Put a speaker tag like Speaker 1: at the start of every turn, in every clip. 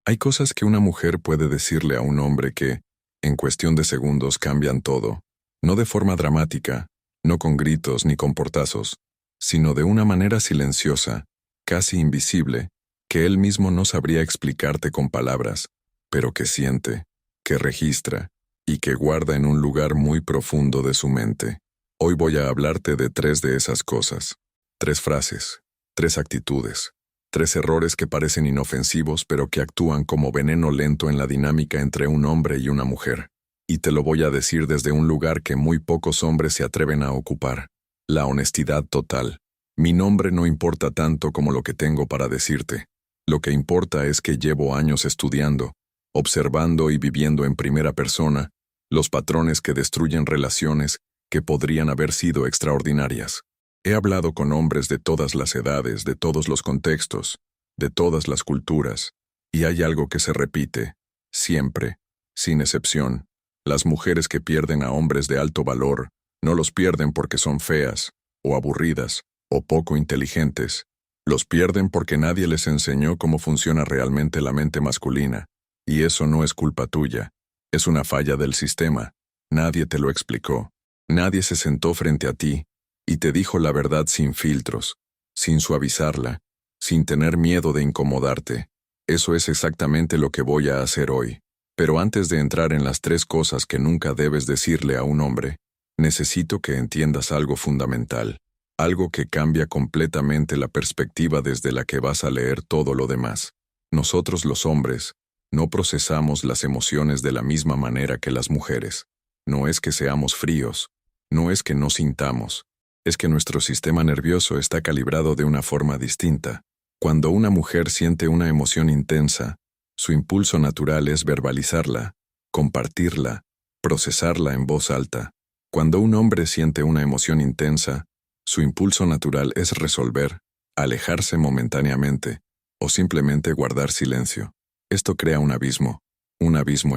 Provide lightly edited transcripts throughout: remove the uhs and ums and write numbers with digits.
Speaker 1: Hay cosas que una mujer puede decirle a un hombre que, en cuestión de segundos, cambian todo. No de forma dramática, no con gritos ni con portazos, sino de una manera silenciosa, casi invisible, que él mismo no sabría explicarte con palabras, pero que siente, que registra y que guarda en un lugar muy profundo de su mente. Hoy voy a hablarte de 3 de esas cosas. 3 frases, 3 actitudes, 3 errores que parecen inofensivos pero que actúan como veneno lento en la dinámica entre un hombre y una mujer. Y te lo voy a decir desde un lugar que muy pocos hombres se atreven a ocupar: la honestidad total. Mi nombre no importa tanto como lo que tengo para decirte. Lo que importa es que llevo años estudiando, observando y viviendo en primera persona los patrones que destruyen relaciones que podrían haber sido extraordinarias. He hablado con hombres de todas las edades, de todos los contextos, de todas las culturas, y hay algo que se repite, siempre, sin excepción. Las mujeres que pierden a hombres de alto valor no los pierden porque son feas, o aburridas, o poco inteligentes. Los pierden porque nadie les enseñó cómo funciona realmente la mente masculina, y eso no es culpa tuya. Es una falla del sistema. Nadie te lo explicó. Nadie se sentó frente a ti y te dijo la verdad sin filtros, sin suavizarla, sin tener miedo de incomodarte. Eso es exactamente lo que voy a hacer hoy. Pero antes de entrar en las 3 cosas que nunca debes decirle a un hombre, necesito que entiendas algo fundamental, algo que cambia completamente la perspectiva desde la que vas a leer todo lo demás. Nosotros los hombres no procesamos las emociones de la misma manera que las mujeres. No es que seamos fríos, no es que no sintamos, es que nuestro sistema nervioso está calibrado de una forma distinta. Cuando una mujer siente una emoción intensa, su impulso natural es verbalizarla, compartirla, procesarla en voz alta. Cuando un hombre siente una emoción intensa, su impulso natural es resolver, alejarse momentáneamente, o simplemente guardar silencio. Esto crea un abismo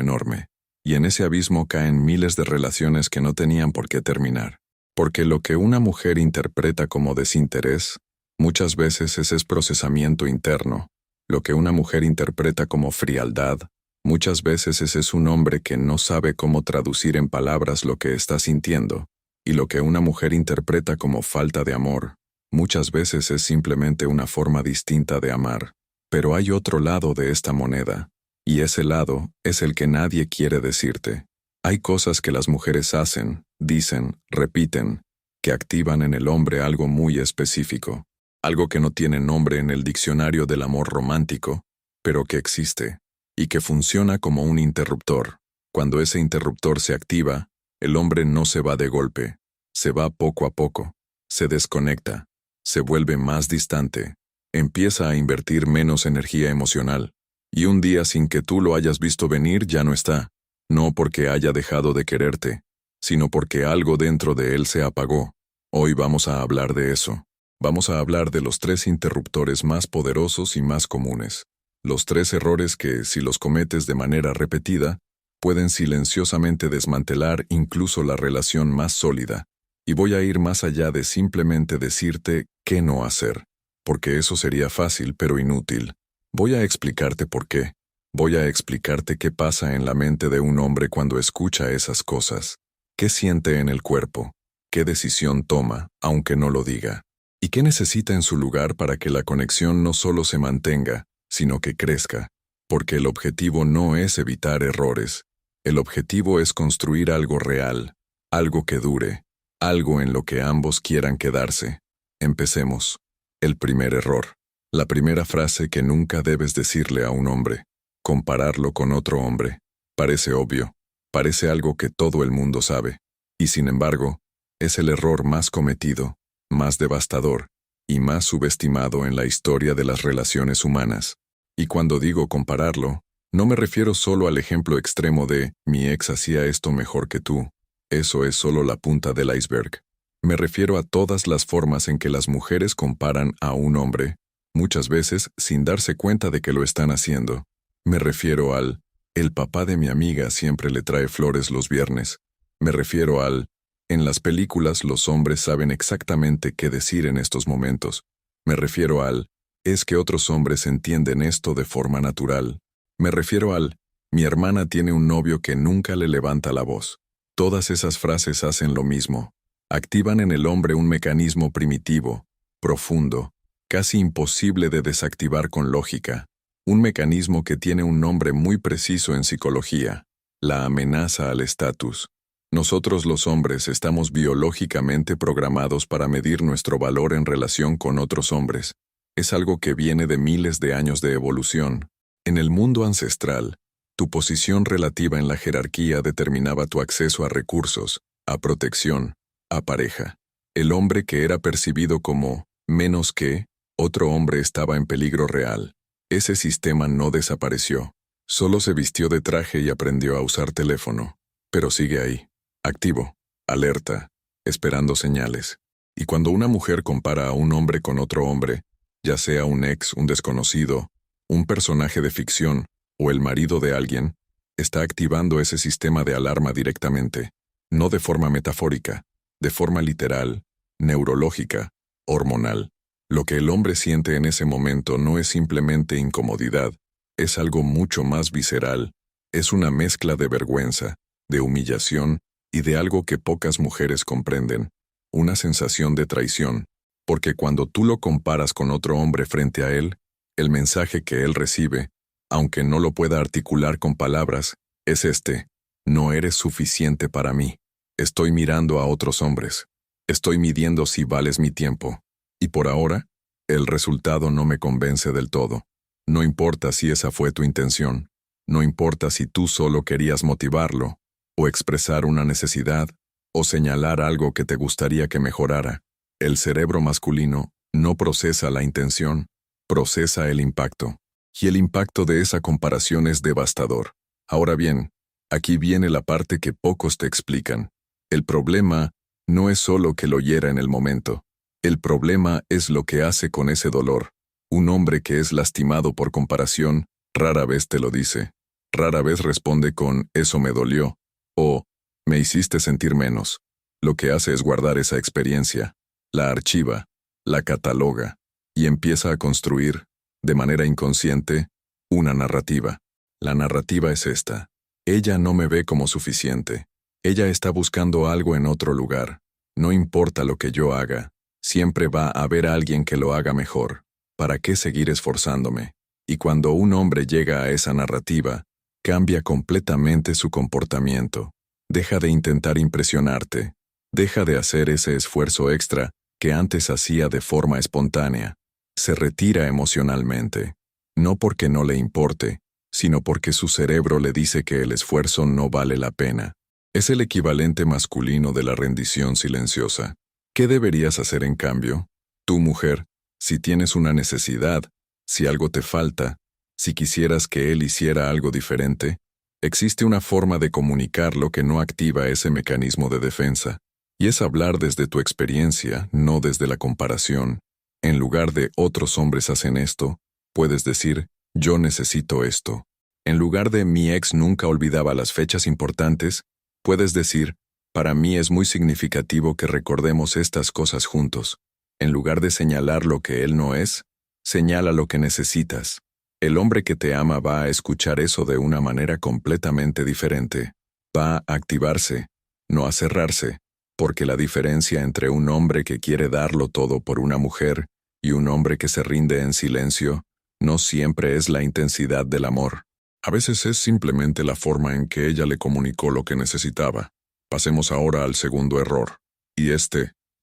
Speaker 1: enorme, y en ese abismo caen miles de relaciones que no tenían por qué terminar. Porque lo que una mujer interpreta como desinterés, muchas veces ese es procesamiento interno. Lo que una mujer interpreta como frialdad, muchas veces ese es un hombre que no sabe cómo traducir en palabras lo que está sintiendo. Y lo que una mujer interpreta como falta de amor, muchas veces es simplemente una forma distinta de amar. Pero hay otro lado de esta moneda, y ese lado es el que nadie quiere decirte. Hay cosas que las mujeres hacen, dicen, repiten, que activan en el hombre algo muy específico, algo que no tiene nombre en el diccionario del amor romántico, pero que existe, y que funciona como un interruptor. Cuando ese interruptor se activa, el hombre no se va de golpe, se va poco a poco, se desconecta, se vuelve más distante, empieza a invertir menos energía emocional, y un día sin que tú lo hayas visto venir ya no está, no porque haya dejado de quererte, sino porque algo dentro de él se apagó. Hoy vamos a hablar de eso. Vamos a hablar de los 3 interruptores más poderosos y más comunes. Los 3 errores que, si los cometes de manera repetida, pueden silenciosamente desmantelar incluso la relación más sólida. Y voy a ir más allá de simplemente decirte qué no hacer, porque eso sería fácil pero inútil. Voy a explicarte por qué. Voy a explicarte qué pasa en la mente de un hombre cuando escucha esas cosas. ¿Qué siente en el cuerpo? ¿Qué decisión toma, aunque no lo diga? ¿Y qué necesita en su lugar para que la conexión no solo se mantenga, sino que crezca? Porque el objetivo no es evitar errores. El objetivo es construir algo real, algo que dure, algo en lo que ambos quieran quedarse. Empecemos. El primer error. La primera frase que nunca debes decirle a un hombre. Compararlo con otro hombre. Parece obvio. Parece algo que todo el mundo sabe. Y sin embargo, es el error más cometido, más devastador y más subestimado en la historia de las relaciones humanas. Y cuando digo compararlo, no me refiero solo al ejemplo extremo de «mi ex hacía esto mejor que tú». Eso es solo la punta del iceberg. Me refiero a todas las formas en que las mujeres comparan a un hombre, muchas veces sin darse cuenta de que lo están haciendo. Me refiero al «el papá de mi amiga siempre le trae flores los viernes». Me refiero al «en las películas los hombres saben exactamente qué decir en estos momentos». Me refiero al «es que otros hombres entienden esto de forma natural». Me refiero al, mi hermana tiene un novio que nunca le levanta la voz. Todas esas frases hacen lo mismo. Activan en el hombre un mecanismo primitivo, profundo, casi imposible de desactivar con lógica. Un mecanismo que tiene un nombre muy preciso en psicología: la amenaza al estatus. Nosotros los hombres estamos biológicamente programados para medir nuestro valor en relación con otros hombres. Es algo que viene de miles de años de evolución. En el mundo ancestral, tu posición relativa en la jerarquía determinaba tu acceso a recursos, a protección, a pareja. El hombre que era percibido como menos que otro hombre estaba en peligro real. Ese sistema no desapareció. Solo se vistió de traje y aprendió a usar teléfono. Pero sigue ahí, activo, alerta, esperando señales. Y cuando una mujer compara a un hombre con otro hombre, ya sea un ex, un desconocido, un personaje de ficción o el marido de alguien, está activando ese sistema de alarma directamente, no de forma metafórica, de forma literal, neurológica, hormonal. Lo que el hombre siente en ese momento no es simplemente incomodidad, es algo mucho más visceral, es una mezcla de vergüenza, de humillación y de algo que pocas mujeres comprenden, una sensación de traición, porque cuando tú lo comparas con otro hombre frente a él, el mensaje que él recibe, aunque no lo pueda articular con palabras, es este: no eres suficiente para mí. Estoy mirando a otros hombres. Estoy midiendo si vales mi tiempo. Y por ahora, el resultado no me convence del todo. No importa si esa fue tu intención. No importa si tú solo querías motivarlo, o expresar una necesidad, o señalar algo que te gustaría que mejorara. El cerebro masculino no procesa la intención, procesa el impacto. Y el impacto de esa comparación es devastador. Ahora bien, aquí viene la parte que pocos te explican. El problema no es solo que lo hiera en el momento. El problema es lo que hace con ese dolor. Un hombre que es lastimado por comparación rara vez te lo dice. Rara vez responde con «eso me dolió» o «me hiciste sentir menos». Lo que hace es guardar esa experiencia, la archiva, la cataloga, y empieza a construir, de manera inconsciente, una narrativa. La narrativa es esta: ella no me ve como suficiente. Ella está buscando algo en otro lugar. No importa lo que yo haga, siempre va a haber alguien que lo haga mejor. ¿Para qué seguir esforzándome? Y cuando un hombre llega a esa narrativa, cambia completamente su comportamiento. Deja de intentar impresionarte. Deja de hacer ese esfuerzo extra que antes hacía de forma espontánea. Se retira emocionalmente. No porque no le importe, sino porque su cerebro le dice que el esfuerzo no vale la pena. Es el equivalente masculino de la rendición silenciosa. ¿Qué deberías hacer en cambio? Tú, mujer, si tienes una necesidad, si algo te falta, si quisieras que él hiciera algo diferente, existe una forma de comunicarlo que no activa ese mecanismo de defensa, y es hablar desde tu experiencia, no desde la comparación. En lugar de «otros hombres hacen esto», puedes decir «yo necesito esto». En lugar de «mi ex nunca olvidaba las fechas importantes», puedes decir «para mí es muy significativo que recordemos estas cosas juntos». En lugar de señalar lo que él no es, señala lo que necesitas. El hombre que te ama va a escuchar eso de una manera completamente diferente. Va a activarse, no a cerrarse, porque la diferencia entre un hombre que quiere darlo todo por una mujer y un hombre que se rinde en silencio no siempre es la intensidad del amor. A veces es simplemente la forma en que ella le comunicó lo que necesitaba. Pasemos ahora al segundo error. Y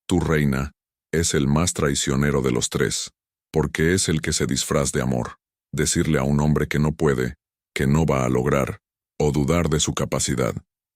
Speaker 1: tu reina, es el más traicionero de los tres, porque es el que se disfraz de amor. Decirle a un hombre que no puede, que no va a lograr, o dudar de su capacidad.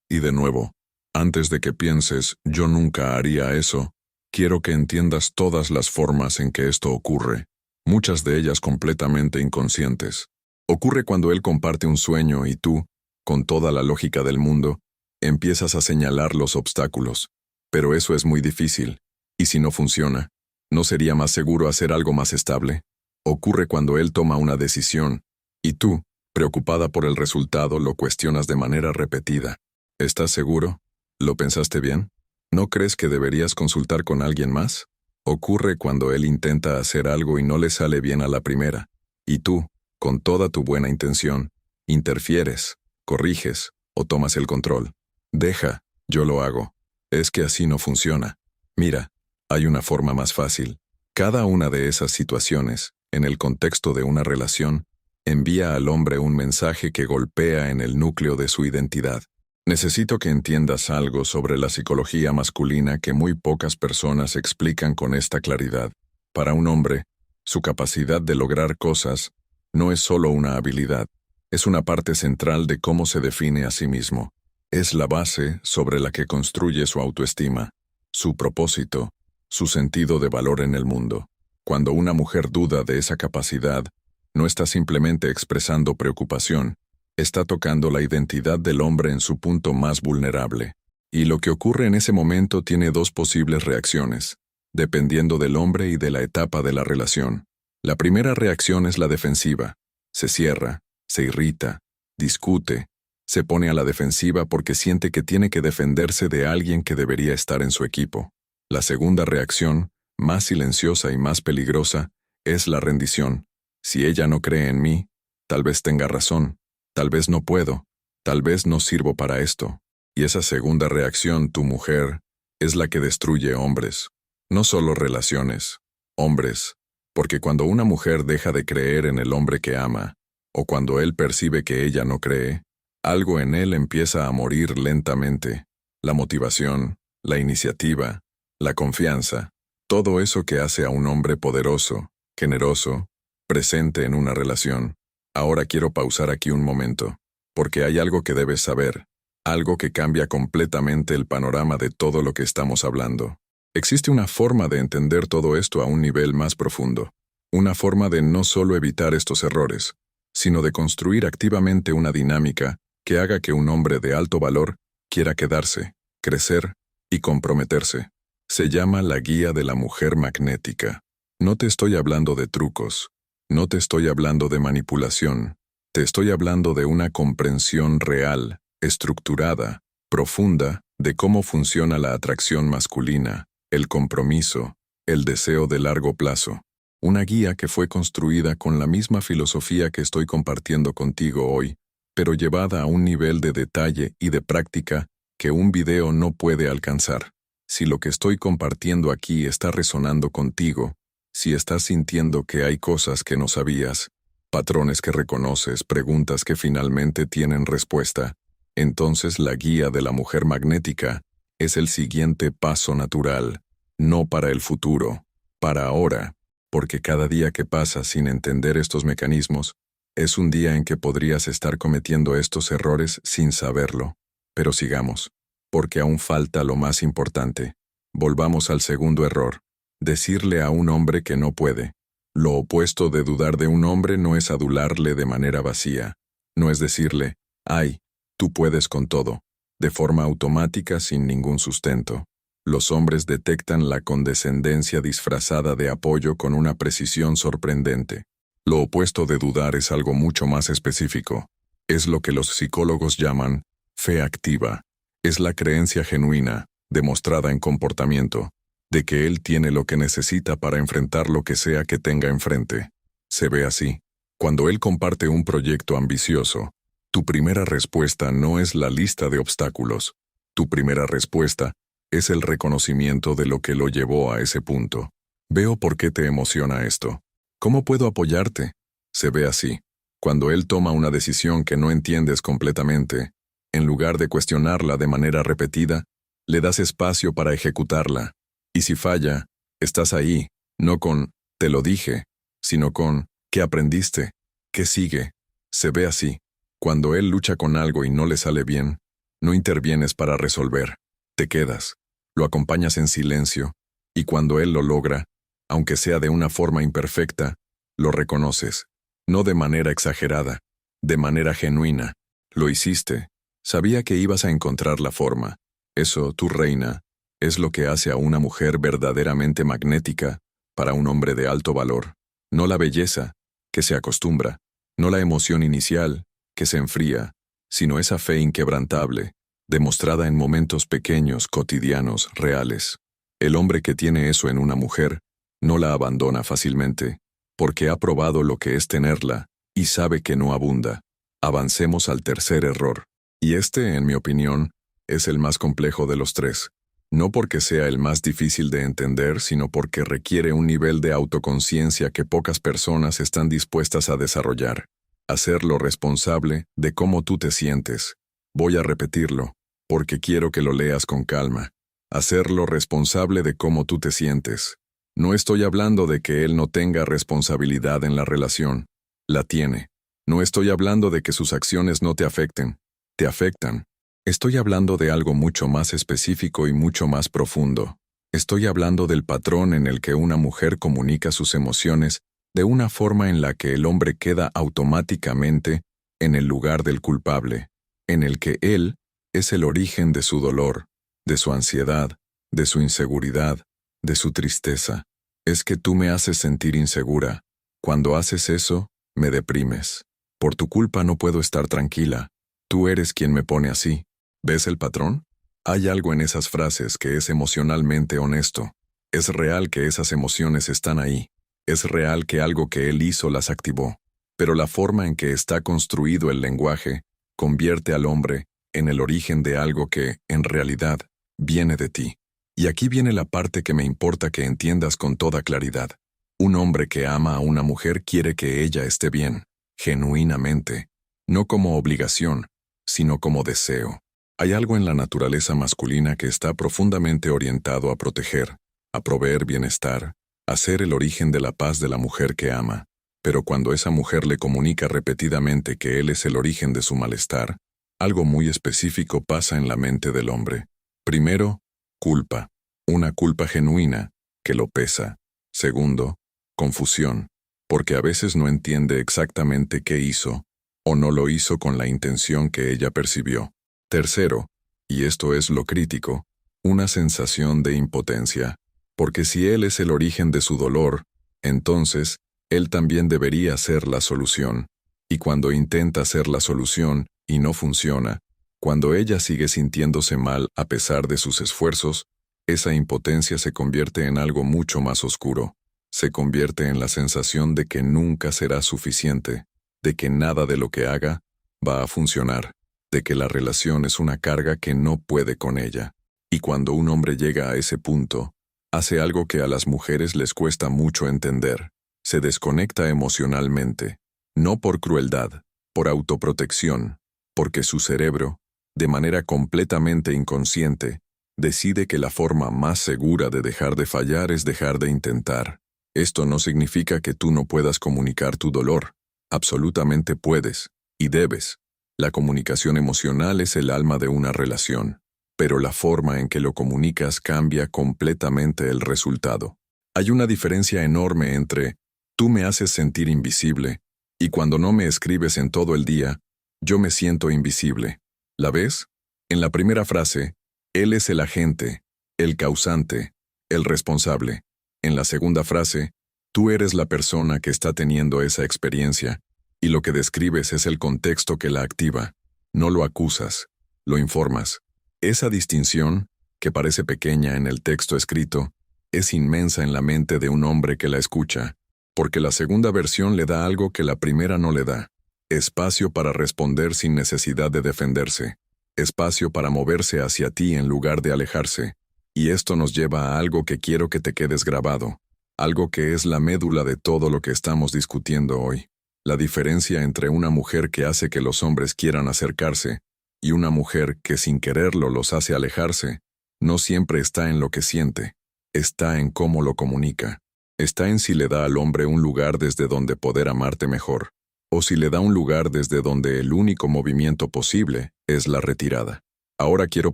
Speaker 1: Y de nuevo, antes de que pienses «yo nunca haría eso», quiero que entiendas todas las formas en que esto ocurre, muchas de ellas completamente inconscientes. Ocurre cuando él comparte un sueño y tú, con toda la lógica del mundo, empiezas a señalar los obstáculos. Pero eso es muy difícil. ¿Y si no funciona? ¿No sería más seguro hacer algo más estable? Ocurre cuando él toma una decisión, y tú, preocupada por el resultado, lo cuestionas de manera repetida. ¿Estás seguro? ¿Lo pensaste bien? ¿No crees que deberías consultar con alguien más? Ocurre cuando él intenta hacer algo y no le sale bien a la primera, y tú, con toda tu buena intención, Interfieres, corriges o tomas el control. Deja, yo lo hago. Es que así no funciona. Mira, hay una forma más fácil. Cada una de esas situaciones, en el contexto de una relación, envía al hombre un mensaje que golpea en el núcleo de su identidad. Necesito que entiendas algo sobre la psicología masculina que muy pocas personas explican con esta claridad. Para un hombre, su capacidad de lograr cosas no es solo una habilidad, es una parte central de cómo se define a sí mismo. Es la base sobre la que construye su autoestima, su propósito, su sentido de valor en el mundo. Cuando una mujer duda de esa capacidad, no está simplemente expresando preocupación, está tocando la identidad del hombre en su punto más vulnerable. Y lo que ocurre en ese momento tiene dos posibles reacciones, dependiendo del hombre y de la etapa de la relación. La primera reacción es la defensiva. Se cierra, se irrita, discute, se pone a la defensiva porque siente que tiene que defenderse de alguien que debería estar en su equipo. La segunda reacción, más silenciosa y más peligrosa, es la rendición. Si ella no cree en mí, tal vez tenga razón. Tal vez no puedo, tal vez no sirvo para esto. Y esa segunda reacción, tu mujer, es la que destruye hombres. No solo relaciones, hombres. Porque cuando una mujer deja de creer en el hombre que ama, o cuando él percibe que ella no cree, algo en él empieza a morir lentamente. La motivación, la iniciativa, la confianza, todo eso que hace a un hombre poderoso, generoso, presente en una relación. Ahora quiero pausar aquí un momento, porque hay algo que debes saber, algo que cambia completamente el panorama de todo lo que estamos hablando. Existe una forma de entender todo esto a un nivel más profundo, una forma de no solo evitar estos errores, sino de construir activamente una dinámica que haga que un hombre de alto valor quiera quedarse, crecer y comprometerse. Se llama la guía de la mujer magnética. No te estoy hablando de trucos. No te estoy hablando de manipulación, te estoy hablando de una comprensión real, estructurada, profunda, de cómo funciona la atracción masculina, el compromiso, el deseo de largo plazo. Una guía que fue construida con la misma filosofía que estoy compartiendo contigo hoy, pero llevada a un nivel de detalle y de práctica que un video no puede alcanzar. Si lo que estoy compartiendo aquí está resonando contigo, si estás sintiendo que hay cosas que no sabías, patrones que reconoces, preguntas que finalmente tienen respuesta, entonces la guía de la mujer magnética es el siguiente paso natural, no para el futuro, para ahora, porque cada día que pasa sin entender estos mecanismos, es un día en que podrías estar cometiendo estos errores sin saberlo. Pero sigamos, porque aún falta lo más importante. Volvamos al segundo error. Decirle a un hombre que no puede. Lo opuesto de dudar de un hombre no es adularle de manera vacía. No es decirle, ay, tú puedes con todo, de forma automática sin ningún sustento. Los hombres detectan la condescendencia disfrazada de apoyo con una precisión sorprendente. Lo opuesto de dudar es algo mucho más específico. Es lo que los psicólogos llaman fe activa. Es la creencia genuina, demostrada en comportamiento, de que él tiene lo que necesita para enfrentar lo que sea que tenga enfrente. Se ve así. Cuando él comparte un proyecto ambicioso, tu primera respuesta no es la lista de obstáculos. Tu primera respuesta es el reconocimiento de lo que lo llevó a ese punto. Veo por qué te emociona esto. ¿Cómo puedo apoyarte? Se ve así. Cuando él toma una decisión que no entiendes completamente, en lugar de cuestionarla de manera repetida, le das espacio para ejecutarla. Y si falla, estás ahí, no con «te lo dije», sino con «¿qué aprendiste? ¿Qué sigue?». Se ve así. Cuando él lucha con algo y no le sale bien, no intervienes para resolver. Te quedas, lo acompañas en silencio, y cuando él lo logra, aunque sea de una forma imperfecta, lo reconoces. No de manera exagerada, de manera genuina. Lo hiciste. Sabía que ibas a encontrar la forma. Eso, tu reina, es lo que hace a una mujer verdaderamente magnética para un hombre de alto valor. No la belleza, que se acostumbra, no la emoción inicial, que se enfría, sino esa fe inquebrantable, demostrada en momentos pequeños, cotidianos, reales. El hombre que tiene eso en una mujer no la abandona fácilmente, porque ha probado lo que es tenerla y sabe que no abunda. Avancemos al tercer error. Y este, en mi opinión, es el más complejo de los tres. No porque sea el más difícil de entender, sino porque requiere un nivel de autoconciencia que pocas personas están dispuestas a desarrollar. Hacerlo responsable de cómo tú te sientes. Voy a repetirlo, porque quiero que lo leas con calma. Hacerlo responsable de cómo tú te sientes. No estoy hablando de que él no tenga responsabilidad en la relación. La tiene. No estoy hablando de que sus acciones no te afecten. Te afectan. Estoy hablando de algo mucho más específico y mucho más profundo. Estoy hablando del patrón en el que una mujer comunica sus emociones de una forma en la que el hombre queda automáticamente en el lugar del culpable, en el que él es el origen de su dolor, de su ansiedad, de su inseguridad, de su tristeza. Es que tú me haces sentir insegura. Cuando haces eso, me deprimes. Por tu culpa no puedo estar tranquila. Tú eres quien me pone así. ¿Ves el patrón? Hay algo en esas frases que es emocionalmente honesto. Es real que esas emociones están ahí. Es real que algo que él hizo las activó. Pero la forma en que está construido el lenguaje convierte al hombre en el origen de algo que, en realidad, viene de ti. Y aquí viene la parte que me importa que entiendas con toda claridad. Un hombre que ama a una mujer quiere que ella esté bien, genuinamente, no como obligación, sino como deseo. Hay algo en la naturaleza masculina que está profundamente orientado a proteger, a proveer bienestar, a ser el origen de la paz de la mujer que ama. Pero cuando esa mujer le comunica repetidamente que él es el origen de su malestar, algo muy específico pasa en la mente del hombre. Primero, culpa. Una culpa genuina, que lo pesa. Segundo, confusión, porque a veces no entiende exactamente qué hizo, o no lo hizo con la intención que ella percibió. Tercero, y esto es lo crítico, una sensación de impotencia, porque si él es el origen de su dolor, entonces, él también debería ser la solución. Y cuando intenta ser la solución y no funciona, cuando ella sigue sintiéndose mal a pesar de sus esfuerzos, esa impotencia se convierte en algo mucho más oscuro. Se convierte en la sensación de que nunca será suficiente, de que nada de lo que haga va a funcionar, de que la relación es una carga que no puede con ella. Y cuando un hombre llega a ese punto, hace algo que a las mujeres les cuesta mucho entender. Se desconecta emocionalmente, no por crueldad, por autoprotección, porque su cerebro, de manera completamente inconsciente, decide que la forma más segura de dejar de fallar es dejar de intentar. Esto no significa que tú no puedas comunicar tu dolor. Absolutamente puedes, y debes. La comunicación emocional es el alma de una relación, pero la forma en que lo comunicas cambia completamente el resultado. Hay una diferencia enorme entre tú me haces sentir invisible y cuando no me escribes en todo el día, yo me siento invisible. ¿La ves? En la primera frase, él es el agente, el causante, el responsable. En la segunda frase, tú eres la persona que está teniendo esa experiencia, y lo que describes es el contexto que la activa. No lo acusas, lo informas. Esa distinción, que parece pequeña en el texto escrito, es inmensa en la mente de un hombre que la escucha, porque la segunda versión le da algo que la primera no le da. Espacio para responder sin necesidad de defenderse. Espacio para moverse hacia ti en lugar de alejarse. Y esto nos lleva a algo que quiero que te quedes grabado. Algo que es la médula de todo lo que estamos discutiendo hoy. La diferencia entre una mujer que hace que los hombres quieran acercarse y una mujer que sin quererlo los hace alejarse, no siempre está en lo que siente. Está en cómo lo comunica. Está en si le da al hombre un lugar desde donde poder amarte mejor, o si le da un lugar desde donde el único movimiento posible es la retirada. Ahora quiero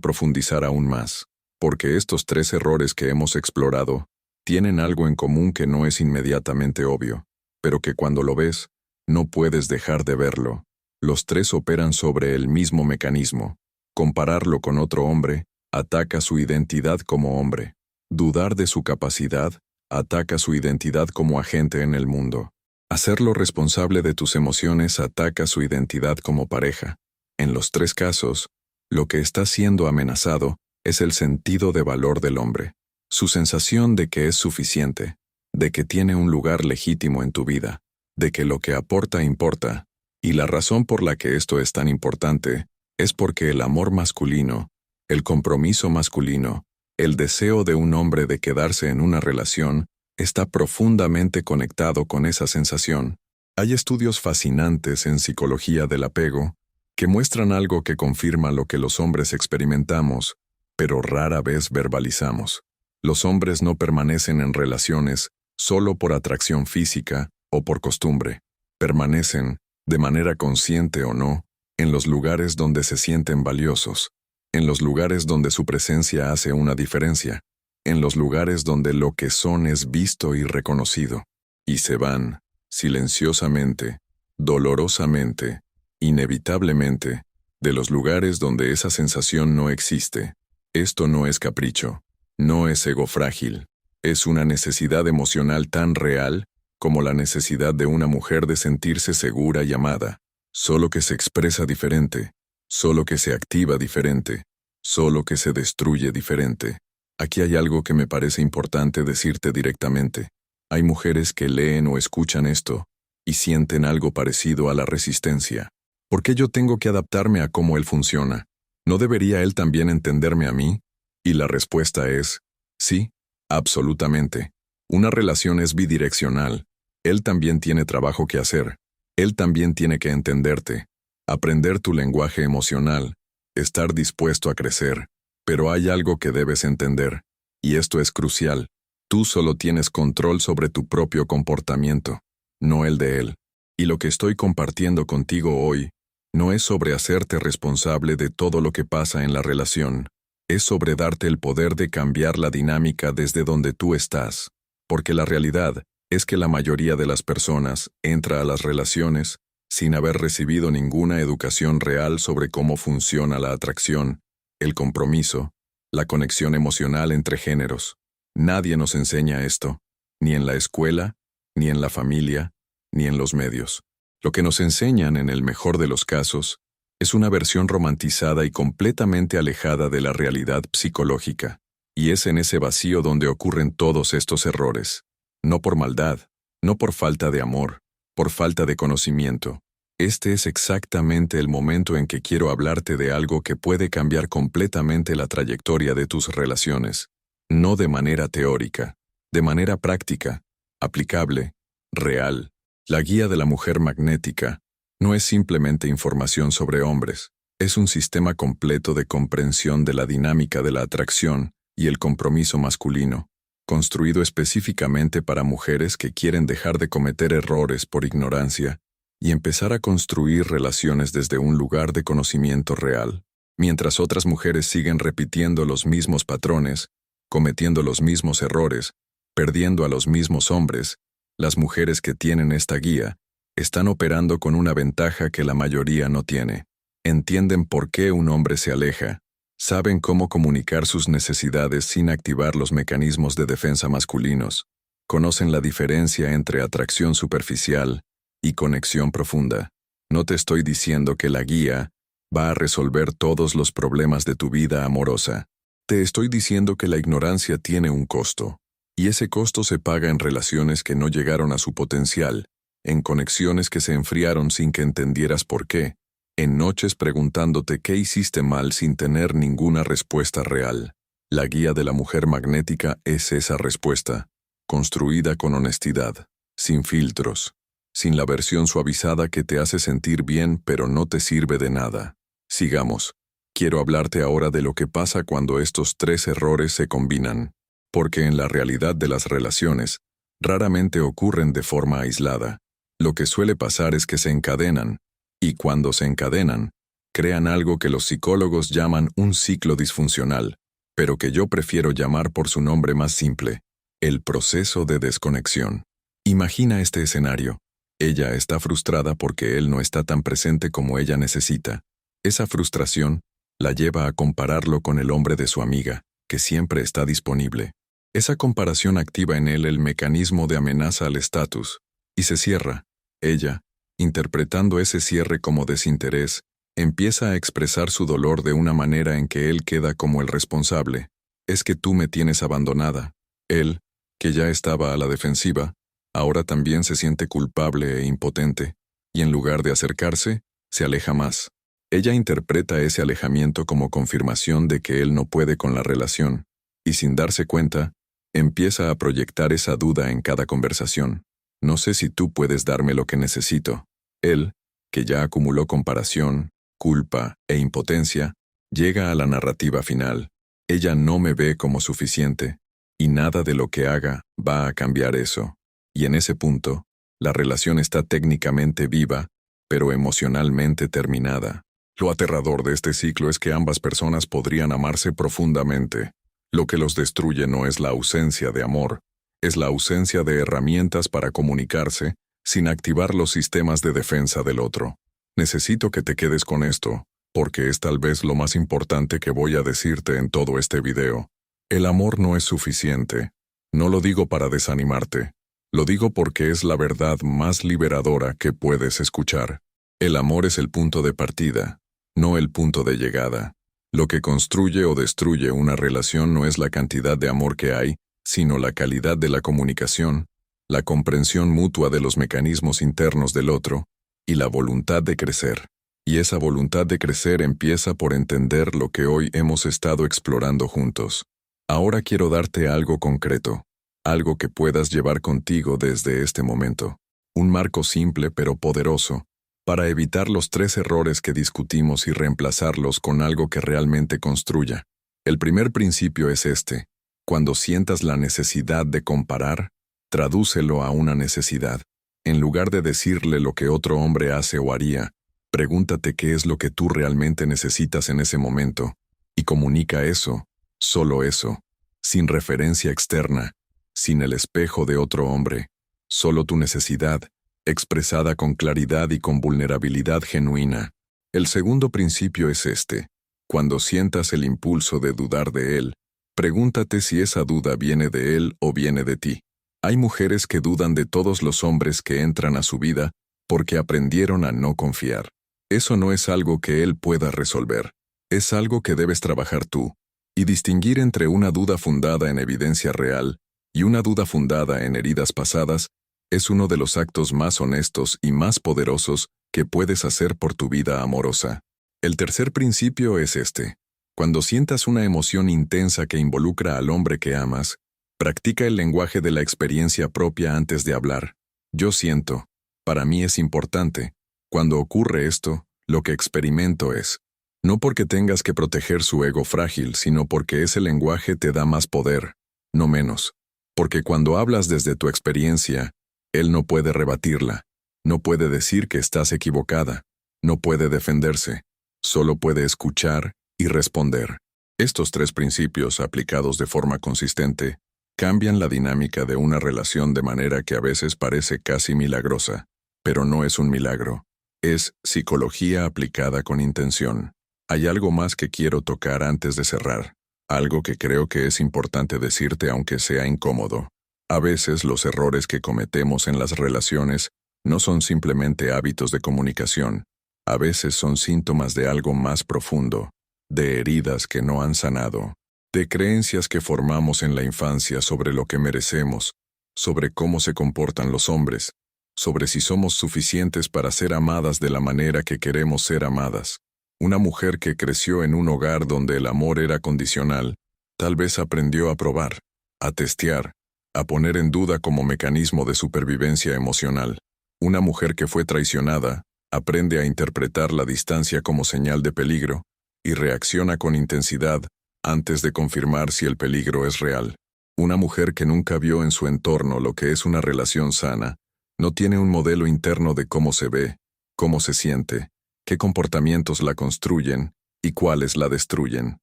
Speaker 1: profundizar aún más, porque estos tres errores que hemos explorado tienen algo en común que no es inmediatamente obvio, pero que cuando lo ves, no puedes dejar de verlo. Los tres operan sobre el mismo mecanismo. Compararlo con otro hombre ataca su identidad como hombre. Dudar de su capacidad ataca su identidad como agente en el mundo. Hacerlo responsable de tus emociones ataca su identidad como pareja. En los tres casos, lo que está siendo amenazado es el sentido de valor del hombre, su sensación de que es suficiente, de que tiene un lugar legítimo en tu vida, de que lo que aporta importa, Y la razón por la que esto es tan importante es porque el amor masculino, el compromiso masculino, el deseo de un hombre de quedarse en una relación, está profundamente conectado con esa sensación. Hay estudios fascinantes en psicología del apego que muestran algo que confirma lo que los hombres experimentamos, pero rara vez verbalizamos. Los hombres no permanecen en relaciones solo por atracción física o por costumbre. Permanecen, de manera consciente o no, en los lugares donde se sienten valiosos, en los lugares donde su presencia hace una diferencia, en los lugares donde lo que son es visto y reconocido. Y se van, silenciosamente, dolorosamente, inevitablemente, de los lugares donde esa sensación no existe. Esto no es capricho, no es ego frágil, es una necesidad emocional tan real como la necesidad de una mujer de sentirse segura y amada, solo que se expresa diferente, solo que se activa diferente, solo que se destruye diferente. Aquí hay algo que me parece importante decirte directamente. Hay mujeres que leen o escuchan esto y sienten algo parecido a la resistencia. ¿Por qué yo tengo que adaptarme a cómo él funciona? ¿No debería él también entenderme a mí? Y la respuesta es, sí, absolutamente. Una relación es bidireccional. Él también tiene trabajo que hacer. Él también tiene que entenderte, aprender tu lenguaje emocional, estar dispuesto a crecer. Pero hay algo que debes entender, y esto es crucial. Tú solo tienes control sobre tu propio comportamiento, no el de él. Y lo que estoy compartiendo contigo hoy no es sobre hacerte responsable de todo lo que pasa en la relación, es sobre darte el poder de cambiar la dinámica desde donde tú estás, porque la realidad es que la mayoría de las personas entra a las relaciones sin haber recibido ninguna educación real sobre cómo funciona la atracción, el compromiso, la conexión emocional entre géneros. Nadie nos enseña esto, ni en la escuela, ni en la familia, ni en los medios. Lo que nos enseñan, en el mejor de los casos, es una versión romantizada y completamente alejada de la realidad psicológica. Y es en ese vacío donde ocurren todos estos errores. No por maldad, no por falta de amor, por falta de conocimiento. Este es exactamente el momento en que quiero hablarte de algo que puede cambiar completamente la trayectoria de tus relaciones. No de manera teórica, de manera práctica, aplicable, real. La guía de la mujer magnética no es simplemente información sobre hombres, es un sistema completo de comprensión de la dinámica de la atracción y el compromiso masculino, construido específicamente para mujeres que quieren dejar de cometer errores por ignorancia y empezar a construir relaciones desde un lugar de conocimiento real, mientras otras mujeres siguen repitiendo los mismos patrones, cometiendo los mismos errores, perdiendo a los mismos hombres. Las mujeres que tienen esta guía están operando con una ventaja que la mayoría no tiene. Entienden por qué un hombre se aleja, saben cómo comunicar sus necesidades sin activar los mecanismos de defensa masculinos, conocen la diferencia entre atracción superficial y conexión profunda. No te estoy diciendo que la guía va a resolver todos los problemas de tu vida amorosa. Te estoy diciendo que la ignorancia tiene un costo, y ese costo se paga en relaciones que no llegaron a su potencial, en conexiones que se enfriaron sin que entendieras por qué, en noches preguntándote qué hiciste mal sin tener ninguna respuesta real. La guía de la mujer magnética es esa respuesta, construida con honestidad, sin filtros, sin la versión suavizada que te hace sentir bien pero no te sirve de nada. Sigamos. Quiero hablarte ahora de lo que pasa cuando estos tres errores se combinan, porque en la realidad de las relaciones, raramente ocurren de forma aislada. Lo que suele pasar es que se encadenan, y cuando se encadenan, crean algo que los psicólogos llaman un ciclo disfuncional, pero que yo prefiero llamar por su nombre más simple, el proceso de desconexión. Imagina este escenario. Ella está frustrada porque él no está tan presente como ella necesita. Esa frustración la lleva a compararlo con el hombre de su amiga, que siempre está disponible. Esa comparación activa en él el mecanismo de amenaza al estatus, y se cierra. Ella, interpretando ese cierre como desinterés, empieza a expresar su dolor de una manera en que él queda como el responsable. Es que tú me tienes abandonada. Él, que ya estaba a la defensiva, ahora también se siente culpable e impotente. y en lugar de acercarse, se aleja más. Ella interpreta ese alejamiento como confirmación de que él no puede con la relación, y sin darse cuenta, empieza a proyectar esa duda en cada conversación. No sé si tú puedes darme lo que necesito. Él, que ya acumuló comparación, culpa e impotencia, llega a la narrativa final. Ella no me ve como suficiente, y nada de lo que haga va a cambiar eso. Y en ese punto, la relación está técnicamente viva, pero emocionalmente terminada. Lo aterrador de este ciclo es que ambas personas podrían amarse profundamente. Lo que los destruye no es la ausencia de amor, es la ausencia de herramientas para comunicarse sin activar los sistemas de defensa del otro. Necesito que te quedes con esto, porque es tal vez lo más importante que voy a decirte en todo este video. El amor no es suficiente. No lo digo para desanimarte. Lo digo porque es la verdad más liberadora que puedes escuchar. El amor es el punto de partida, no el punto de llegada. Lo que construye o destruye una relación no es la cantidad de amor que hay, sino la calidad de la comunicación, la comprensión mutua de los mecanismos internos del otro, y la voluntad de crecer. Y esa voluntad de crecer empieza por entender lo que hoy hemos estado explorando juntos. Ahora quiero darte algo concreto, algo que puedas llevar contigo desde este momento. Un marco simple pero poderoso, para evitar los 3 errores que discutimos y reemplazarlos con algo que realmente construya. El primer principio es este: cuando sientas la necesidad de comparar, tradúcelo a una necesidad. En lugar de decirle lo que otro hombre hace o haría, pregúntate qué es lo que tú realmente necesitas en ese momento, y comunica eso, solo eso, sin referencia externa, sin el espejo de otro hombre, solo tu necesidad, expresada con claridad y con vulnerabilidad genuina. El segundo principio es este: cuando sientas el impulso de dudar de él, pregúntate si esa duda viene de él o viene de ti. Hay mujeres que dudan de todos los hombres que entran a su vida porque aprendieron a no confiar. Eso no es algo que él pueda resolver. Es algo que debes trabajar tú, y distinguir entre una duda fundada en evidencia real y una duda fundada en heridas pasadas es uno de los actos más honestos y más poderosos que puedes hacer por tu vida amorosa. El tercer principio es este: cuando sientas una emoción intensa que involucra al hombre que amas, practica el lenguaje de la experiencia propia antes de hablar. Yo siento, para mí es importante. Cuando ocurre esto, lo que experimento es, no porque tengas que proteger su ego frágil, sino porque ese lenguaje te da más poder, no menos. Porque cuando hablas desde tu experiencia, él no puede rebatirla, no puede decir que estás equivocada, no puede defenderse, solo puede escuchar y responder. Estos 3 principios, aplicados de forma consistente, cambian la dinámica de una relación de manera que a veces parece casi milagrosa, pero no es un milagro. Es psicología aplicada con intención. Hay algo más que quiero tocar antes de cerrar, algo que creo que es importante decirte aunque sea incómodo. A veces los errores que cometemos en las relaciones no son simplemente hábitos de comunicación, a veces son síntomas de algo más profundo, de heridas que no han sanado, de creencias que formamos en la infancia sobre lo que merecemos, sobre cómo se comportan los hombres, sobre si somos suficientes para ser amadas de la manera que queremos ser amadas. Una mujer que creció en un hogar donde el amor era condicional, tal vez aprendió a probar, a testear, a poner en duda como mecanismo de supervivencia emocional. Una mujer que fue traicionada, aprende a interpretar la distancia como señal de peligro, y reacciona con intensidad antes de confirmar si el peligro es real. Una mujer que nunca vio en su entorno lo que es una relación sana, no tiene un modelo interno de cómo se ve, cómo se siente, qué comportamientos la construyen y cuáles la destruyen.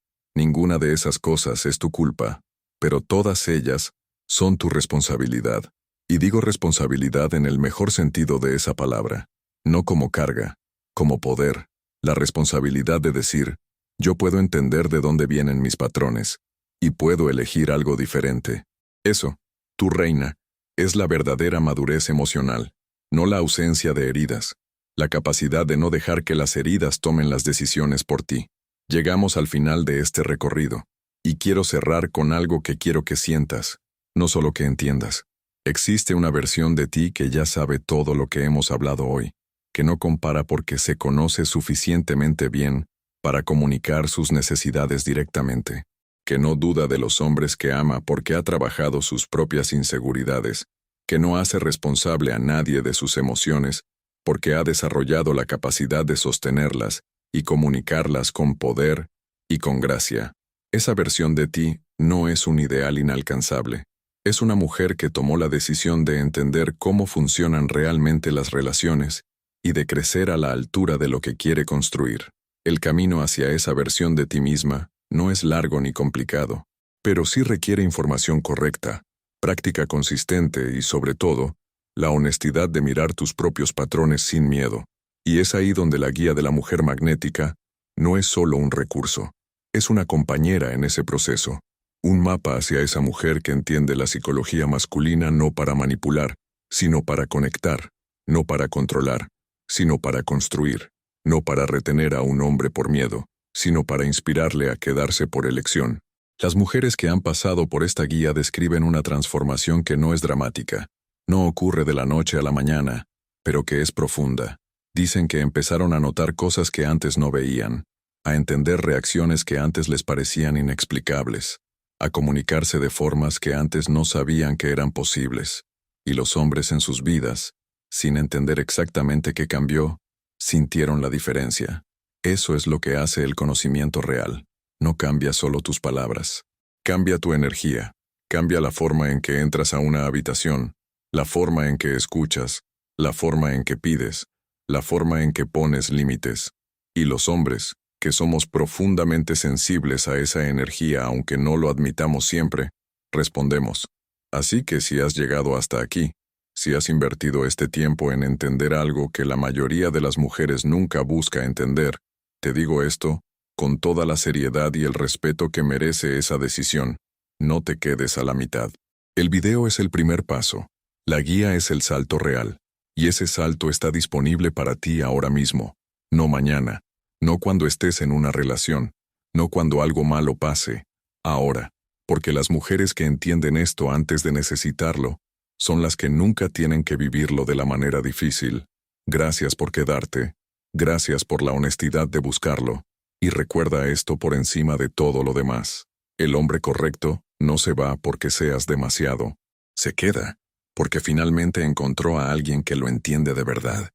Speaker 1: Ninguna de esas cosas es tu culpa, pero todas ellas son tu responsabilidad. Y digo responsabilidad en el mejor sentido de esa palabra, no como carga, como poder, la responsabilidad de decir, yo puedo entender de dónde vienen mis patrones, y puedo elegir algo diferente. Eso, tu reina, es la verdadera madurez emocional, no la ausencia de heridas, la capacidad de no dejar que las heridas tomen las decisiones por ti. Llegamos al final de este recorrido, y quiero cerrar con algo que quiero que sientas, no solo que entiendas. Existe una versión de ti que ya sabe todo lo que hemos hablado hoy, que no compara porque se conoce suficientemente bien para comunicar sus necesidades directamente, que no duda de los hombres que ama porque ha trabajado sus propias inseguridades, que no hace responsable a nadie de sus emociones porque ha desarrollado la capacidad de sostenerlas y comunicarlas con poder y con gracia. Esa versión de ti no es un ideal inalcanzable. Es una mujer que tomó la decisión de entender cómo funcionan realmente las relaciones y de crecer a la altura de lo que quiere construir. El camino hacia esa versión de ti misma no es largo ni complicado, pero sí requiere información correcta, práctica consistente y, sobre todo, la honestidad de mirar tus propios patrones sin miedo. Y es ahí donde la guía de la mujer magnética no es solo un recurso, es una compañera en ese proceso. Un mapa hacia esa mujer que entiende la psicología masculina no para manipular, sino para conectar, no para controlar, sino para construir, no para retener a un hombre por miedo, sino para inspirarle a quedarse por elección. Las mujeres que han pasado por esta guía describen una transformación que no es dramática, no ocurre de la noche a la mañana, pero que es profunda. Dicen que empezaron a notar cosas que antes no veían, a entender reacciones que antes les parecían inexplicables, a comunicarse de formas que antes no sabían que eran posibles, y los hombres en sus vidas, sin entender exactamente qué cambió, sintieron la diferencia. Eso es lo que hace el conocimiento real. No cambia solo tus palabras. Cambia tu energía. Cambia la forma en que entras a una habitación, la forma en que escuchas, la forma en que pides, la forma en que pones límites. Y los hombres, que somos profundamente sensibles a esa energía aunque no lo admitamos siempre, respondemos. Así que si has llegado hasta aquí, si has invertido este tiempo en entender algo que la mayoría de las mujeres nunca busca entender, te digo esto con toda la seriedad y el respeto que merece esa decisión. No te quedes a la mitad. El video es el primer paso. La guía es el salto real. Y ese salto está disponible para ti ahora mismo, no mañana. No cuando estés en una relación, no cuando algo malo pase, ahora, porque las mujeres que entienden esto antes de necesitarlo, son las que nunca tienen que vivirlo de la manera difícil. Gracias por quedarte, gracias por la honestidad de buscarlo, y recuerda esto por encima de todo lo demás. El hombre correcto no se va porque seas demasiado, se queda, porque finalmente encontró a alguien que lo entiende de verdad.